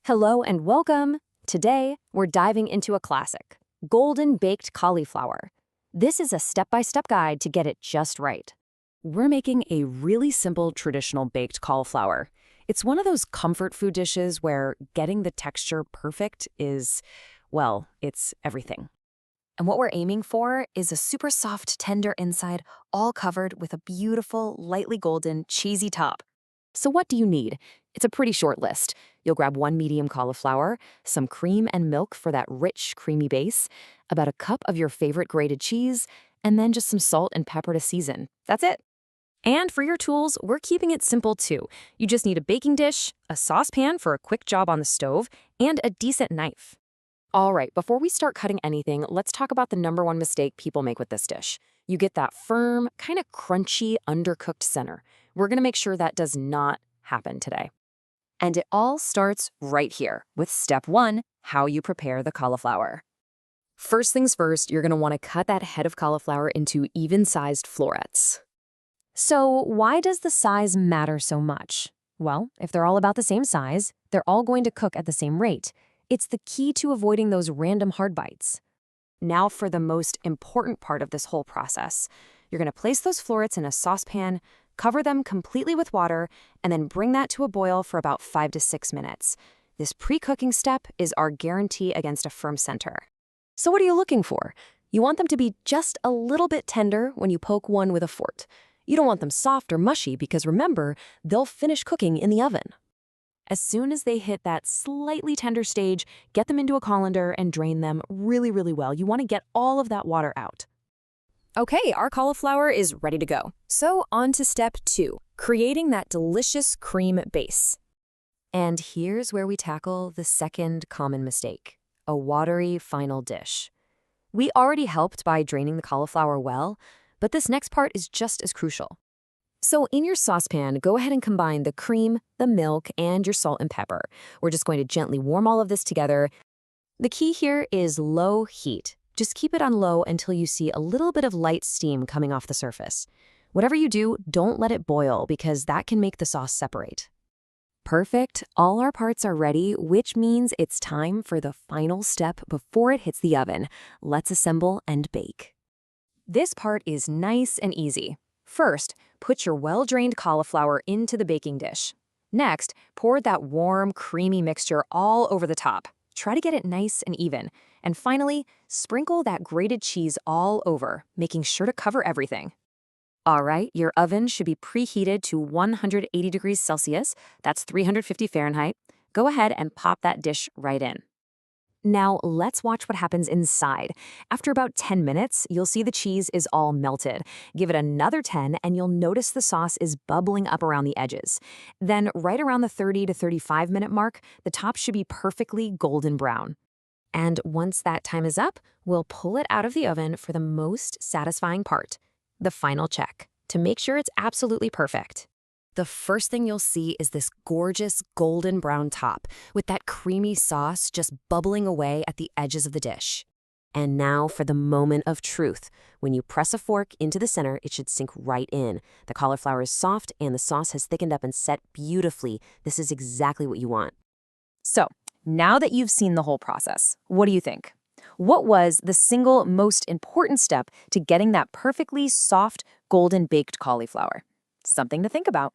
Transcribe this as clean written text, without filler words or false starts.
Hello and welcome! Today, we're diving into a classic, golden baked cauliflower. This is a step-by-step guide to get it just right. We're making a really simple traditional baked cauliflower. It's one of those comfort food dishes where getting the texture perfect is, well, it's everything. And what we're aiming for is a super soft, tender inside, all covered with a beautiful, lightly golden, cheesy top. So what do you need? It's a pretty short list. You'll grab 1 medium cauliflower, some cream and milk for that rich, creamy base, about a cup of your favorite grated cheese, and then just some salt and pepper to season. That's it. And for your tools, we're keeping it simple too. You just need a baking dish, a saucepan for a quick job on the stove, and a decent knife. All right, before we start cutting anything, let's talk about the #1 mistake people make with this dish. You get that firm, kind of crunchy, undercooked center. We're gonna make sure that does not happen today. And it all starts right here with step 1, how you prepare the cauliflower. First things first, you're gonna wanna cut that head of cauliflower into even-sized florets. So why does the size matter so much? Well, if they're all about the same size, they're all going to cook at the same rate. It's the key to avoiding those random hard bites. Now for the most important part of this whole process. You're gonna place those florets in a saucepan, cover them completely with water, and then bring that to a boil for about 5 to 6 minutes. This pre-cooking step is our guarantee against a firm center. So what are you looking for? You want them to be just a little bit tender when you poke one with a fork. You don't want them soft or mushy because remember, they'll finish cooking in the oven. As soon as they hit that slightly tender stage, get them into a colander and drain them really, really well. You want to get all of that water out. Okay, our cauliflower is ready to go. So on to step 2, creating that delicious cream base. And here's where we tackle the second common mistake, a watery final dish. We already helped by draining the cauliflower well, but this next part is just as crucial. So in your saucepan, go ahead and combine the cream, the milk, and your salt and pepper. We're just going to gently warm all of this together. The key here is low heat. Just keep it on low until you see a little bit of light steam coming off the surface. Whatever you do, don't let it boil because that can make the sauce separate. Perfect, all our parts are ready, which means it's time for the final step before it hits the oven. Let's assemble and bake. This part is nice and easy. First, put your well-drained cauliflower into the baking dish. Next, pour that warm, creamy mixture all over the top. Try to get it nice and even. And finally, sprinkle that grated cheese all over, making sure to cover everything. All right, your oven should be preheated to 180 degrees Celsius. That's 350 Fahrenheit. Go ahead and pop that dish right in. Now, let's watch what happens inside. After about 10 minutes, you'll see the cheese is all melted. Give it another 10, and you'll notice the sauce is bubbling up around the edges. Then, right around the 30 to 35-minute mark, the top should be perfectly golden brown. And once that time is up, we'll pull it out of the oven for the most satisfying part, the final check, to make sure it's absolutely perfect. The first thing you'll see is this gorgeous golden brown top with that creamy sauce just bubbling away at the edges of the dish. And now for the moment of truth. When you press a fork into the center, it should sink right in. The cauliflower is soft and the sauce has thickened up and set beautifully. This is exactly what you want. So, now that you've seen the whole process, what do you think? What was the single most important step to getting that perfectly soft, golden baked cauliflower? Something to think about.